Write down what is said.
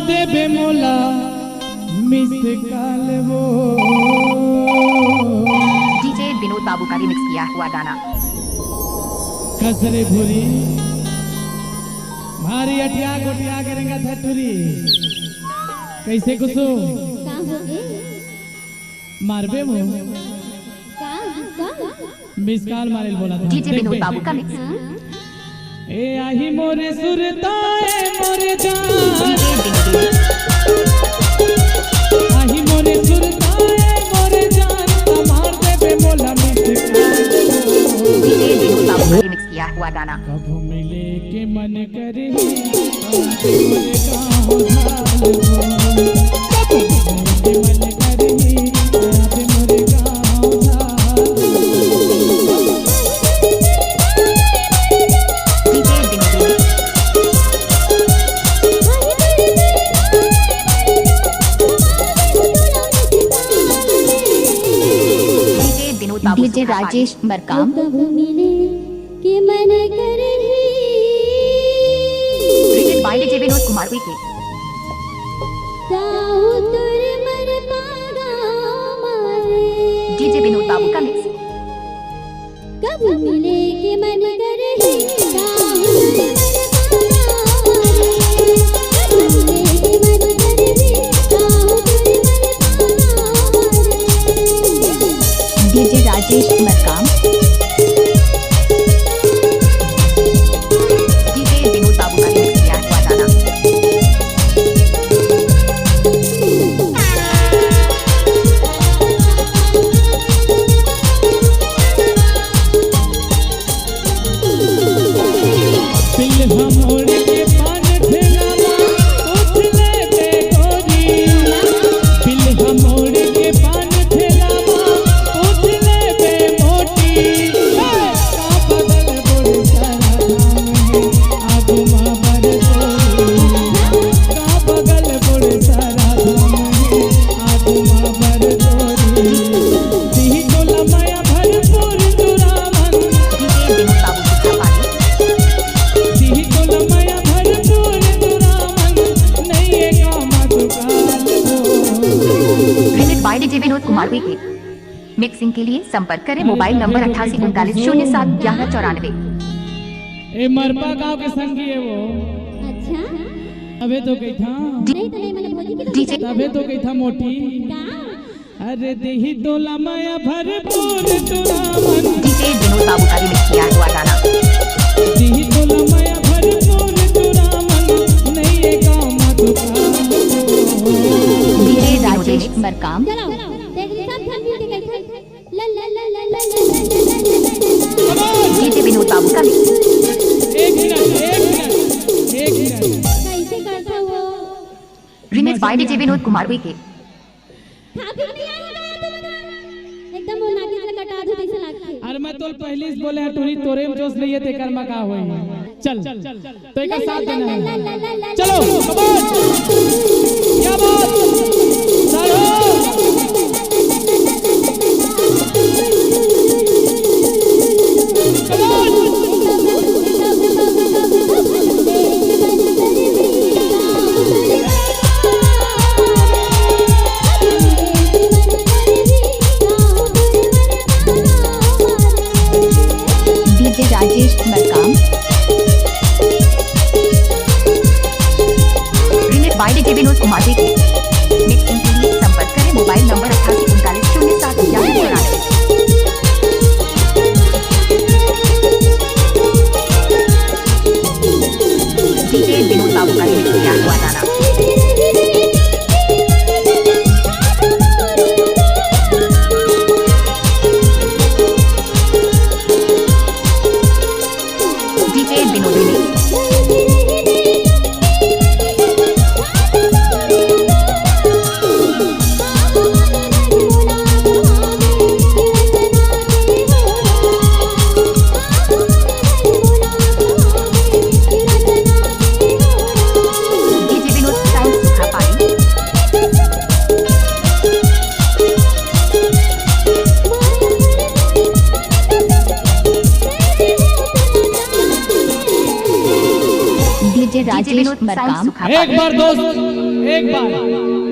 देवे मोला miss call वो। डीजे विनोद बाबू का रिमिक्स किया हुआ गाना। कसरे भूरी भारी अटिया गोटिया करेंगे धटुरी कैसे कुसो मारबे वो मिस काल मारे बोला था। डीजे विनोद बाबू का मिक्स। ए आही मोरे सुरताए मोरे जान आही मोरे सुरताए मोरे जान मार देबे मोला मिस काल। डीजे विनोद बाबू का रिमिक्स किया हुआ गाना। कब मिले के मन करे मोरे गाँव धाल वो। कब मिले के मन करे मोरे गाँव धाल। डीजे राजेश मरकाम। के मन करे remix by DJ Vinod Kumar के। साहु तुर मन पागा मारे। डीजे विनोद बाबू का मिक्स। कब मिले के मन करे डीजे राजेश मरकाम। डीजे विनोद बाबू का रिमिक्स किया हुआ गाना। डीजे विनोद कुमार के। मिक्सिंग के लिए संपर्क करें मोबाइल नंबर 8839071194। ए मरपा गांव के संगी है वो। अच्छा अबे तो कही था नहीं तो नहीं मैंने भोजी की डीजे तबे तो कही था मोटी। अरे देही तोला माया भरपूर तुरावन। डीजे विनोद बाबू का रिमिक्स किया हुआ गाना। देही तोला माया भरपूर तुरावन नहीं ये काम दुकान। डीजे राजेश मरकाम। चलो देख सब सब मिल के कैसे ला ला ला ला ला डीजे विनोद बाबू का मिक्स। एक मिनट कैसे करता वो remix by DJ Vinod Kumar के। थापी नहीं आया एकदम वो नाकी से कटा दो जैसे लगता है। अरे मैं तो पहले से बोले टूरी तोरे में जोश नहीं है ते कर्मा का होई। चल तो एक साथ देना है। चलो कमान क्या बात सालो DJ Rajesh Markam. Remix by DJ Vinod Kumar के। मिक्सिंग के लिए संपर्क करें मोबाइल नंबर 8839071194। डीजे विनोद बाबू का रिमिक्स किया हुआ गाना। DJ Vinod remix. DJ Rajesh Markam. एक बार दोस्त, एक बार